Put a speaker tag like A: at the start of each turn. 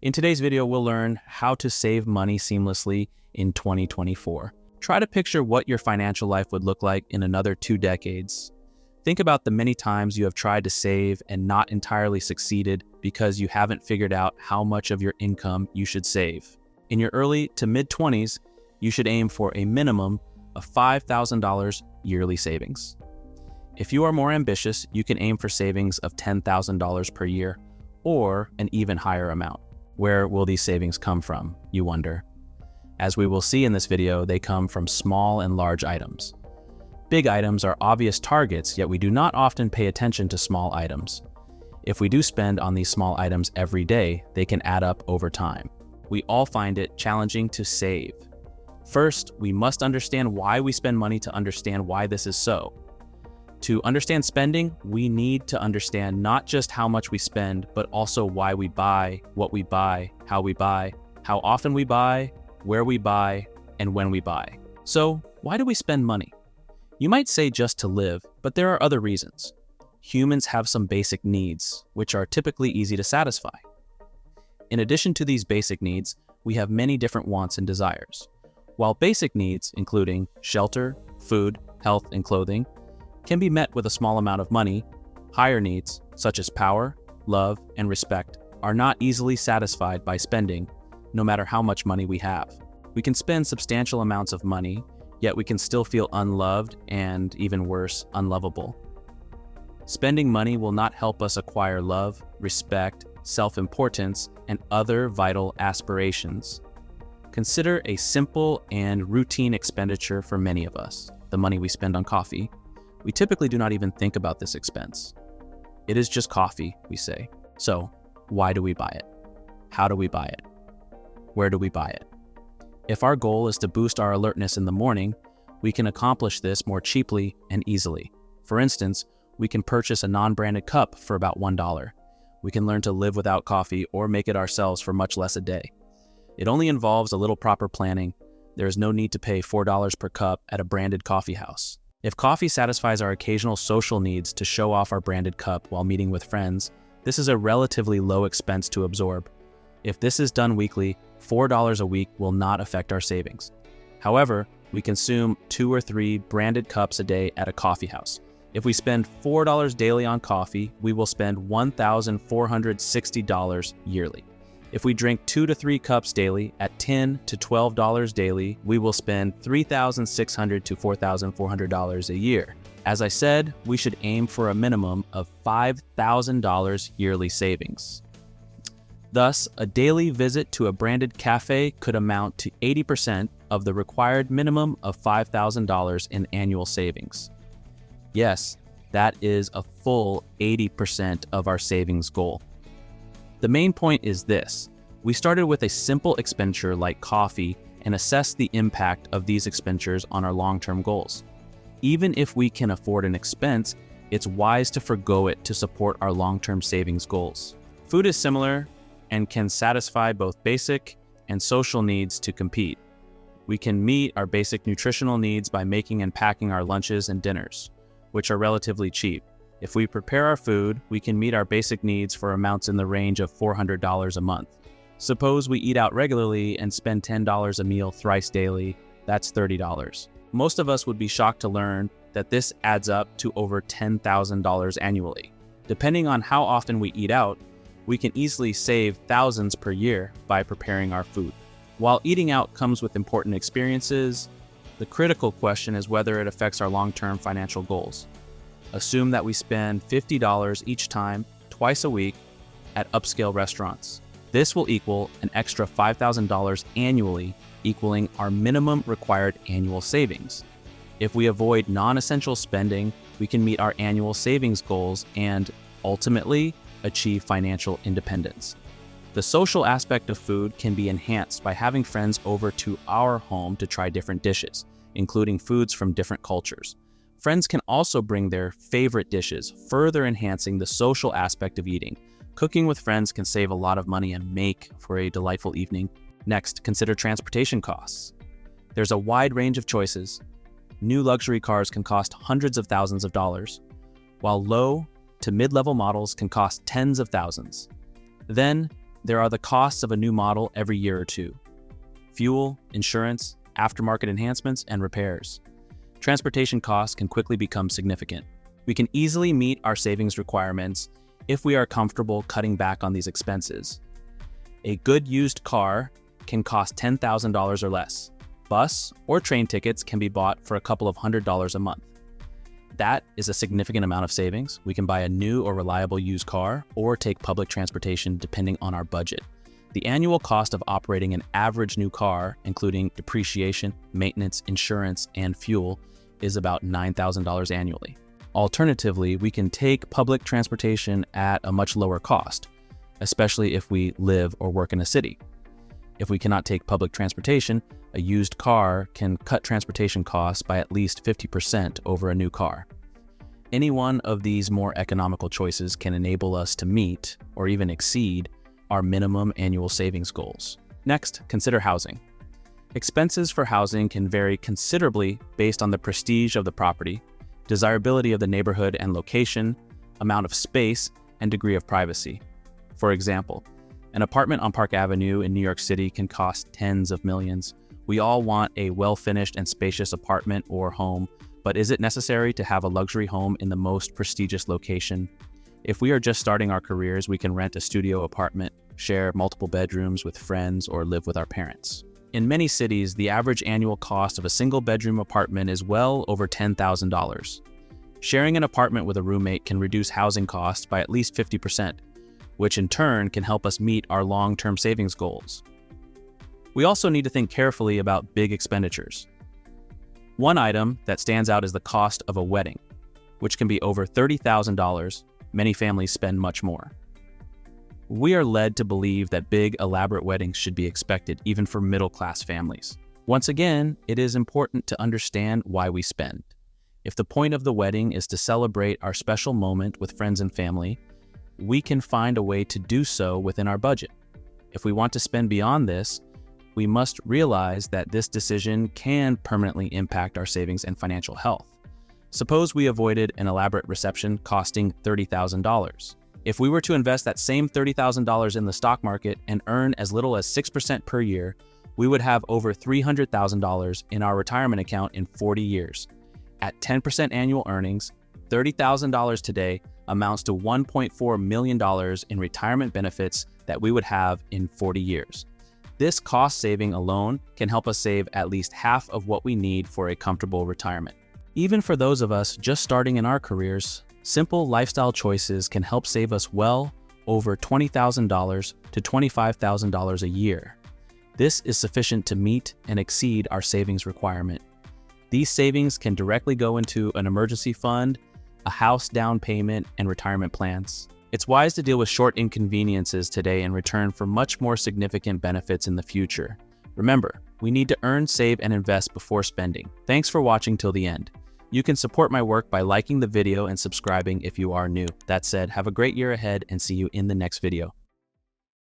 A: In today's video, we'll learn how to save money seamlessly in 2024. Try to picture what your financial life would look like in another 2 decades. Think about the many times you have tried to save and not entirely succeeded because you haven't figured out how much of your income you should save. In your early to mid-20s, you should aim for a minimum of $5,000 yearly savings. If you are more ambitious, you can aim for savings of $10,000 per year or an even higher amount. Where will these savings come from, you wonder? As we will see in this video, they come from small and large items. Big items are obvious targets, yet we do not often pay attention to small items. If we do spend on these small items every day, they can add up over time. We all find it challenging to save. First, we must understand why we spend money to understand why this is so. To understand spending, we need to understand not just how much we spend, but also why we buy, what we buy, how often we buy, where we buy, and when we buy. So, why do we spend money? You might say just to live, but there are other reasons. Humans have some basic needs, which are typically easy to satisfy. In addition to these basic needs, we have many different wants and desires. While basic needs, including shelter, food, health, and clothing, can be met with a small amount of money, higher needs, such as power, love, and respect, are not easily satisfied by spending, no matter how much money we have. We can spend substantial amounts of money, yet we can still feel unloved and, even worse, unlovable. Spending money will not help us acquire love, respect, self-importance, and other vital aspirations. Consider a simple and routine expenditure for many of us, the money we spend on coffee. We typically do not even think about this expense. It is just coffee, we say. So, why do we buy it? How do we buy it? Where do we buy it? If our goal is to boost our alertness in the morning, we can accomplish this more cheaply and easily. For instance, we can purchase a non-branded cup for about $1. We can learn to live without coffee or make it ourselves for much less a day. It only involves a little proper planning. There is no need to pay $4 per cup at a branded coffee house. If coffee satisfies our occasional social needs to show off our branded cup while meeting with friends, this is a relatively low expense to absorb. If this is done weekly, $4 a week will not affect our savings. However, we consume 2 or 3 branded cups a day at a coffee house. If we spend $4 daily on coffee, we will spend $1,460 yearly. If we drink 2 to 3 cups daily at $10 to $12 daily, we will spend $3,600 to $4,400 a year. As I said, we should aim for a minimum of $5,000 yearly savings. Thus, a daily visit to a branded cafe could amount to 80% of the required minimum of $5,000 in annual savings. Yes, that is a full 80% of our savings goal. The main point is this: we started with a simple expenditure like coffee and assessed the impact of these expenditures on our long-term goals. Even if we can afford an expense, it's wise to forgo it to support our long-term savings goals. Food is similar and can satisfy both basic and social needs to compete. We can meet our basic nutritional needs by making and packing our lunches and dinners, which are relatively cheap. If we prepare our food, we can meet our basic needs for amounts in the range of $400 a month. Suppose we eat out regularly and spend $10 a meal thrice daily, that's $30. Most of us would be shocked to learn that this adds up to over $10,000 annually. Depending on how often we eat out, we can easily save thousands per year by preparing our food. While eating out comes with important experiences, the critical question is whether it affects our long-term financial goals. Assume that we spend $50 each time, twice a week, at upscale restaurants. This will equal an extra $5,000 annually, equaling our minimum required annual savings. If we avoid non-essential spending, we can meet our annual savings goals and, ultimately, achieve financial independence. The social aspect of food can be enhanced by having friends over to our home to try different dishes, including foods from different cultures. Friends can also bring their favorite dishes, further enhancing the social aspect of eating. Cooking with friends can save a lot of money and make for a delightful evening. Next, consider transportation costs. There's a wide range of choices. New luxury cars can cost hundreds of thousands of dollars, while low to mid-level models can cost tens of thousands. Then, there are the costs of a new model every year or two: fuel, insurance, aftermarket enhancements, and repairs. Transportation costs can quickly become significant. We can easily meet our savings requirements if we are comfortable cutting back on these expenses. A good used car can cost $10,000 or less. Bus or train tickets can be bought for a couple of $100s a month. That is a significant amount of savings. We can buy a new or reliable used car or take public transportation depending on our budget. The annual cost of operating an average new car, including depreciation, maintenance, insurance, and fuel, is about $9,000 annually. Alternatively, we can take public transportation at a much lower cost, especially if we live or work in a city. If we cannot take public transportation, a used car can cut transportation costs by at least 50% over a new car. Any one of these more economical choices can enable us to meet, or even exceed, our minimum annual savings goals. Next, consider housing. Expenses for housing can vary considerably based on the prestige of the property, desirability of the neighborhood and location, amount of space, and degree of privacy. For example, an apartment on Park Avenue in New York City can cost tens of millions. We all want a well-finished and spacious apartment or home, but is it necessary to have a luxury home in the most prestigious location? If we are just starting our careers, we can rent a studio apartment, share multiple bedrooms with friends, or live with our parents. In many cities, the average annual cost of a single-bedroom apartment is well over $10,000. Sharing an apartment with a roommate can reduce housing costs by at least 50%, which in turn can help us meet our long-term savings goals. We also need to think carefully about big expenditures. One item that stands out is the cost of a wedding, which can be over $30,000. Many families spend much more. We are led to believe that big, elaborate weddings should be expected, even for middle-class families. Once again, it is important to understand why we spend. If the point of the wedding is to celebrate our special moment with friends and family, we can find a way to do so within our budget. If we want to spend beyond this, we must realize that this decision can permanently impact our savings and financial health. Suppose we avoided an elaborate reception costing $30,000. If we were to invest that same $30,000 in the stock market and earn as little as 6% per year, we would have over $300,000 in our retirement account in 40 years. At 10% annual earnings, $30,000 today amounts to $1.4 million in retirement benefits that we would have in 40 years. This cost saving alone can help us save at least half of what we need for a comfortable retirement. Even for those of us just starting in our careers, simple lifestyle choices can help save us well over $20,000 to $25,000 a year. This is sufficient to meet and exceed our savings requirement. These savings can directly go into an emergency fund, a house down payment, and retirement plans. It's wise to deal with short inconveniences today in return for much more significant benefits in the future. Remember, we need to earn, save, and invest before spending. Thanks for watching till the end. You can support my work by liking the video and subscribing if you are new. That said, have a great year ahead and see you in the next video.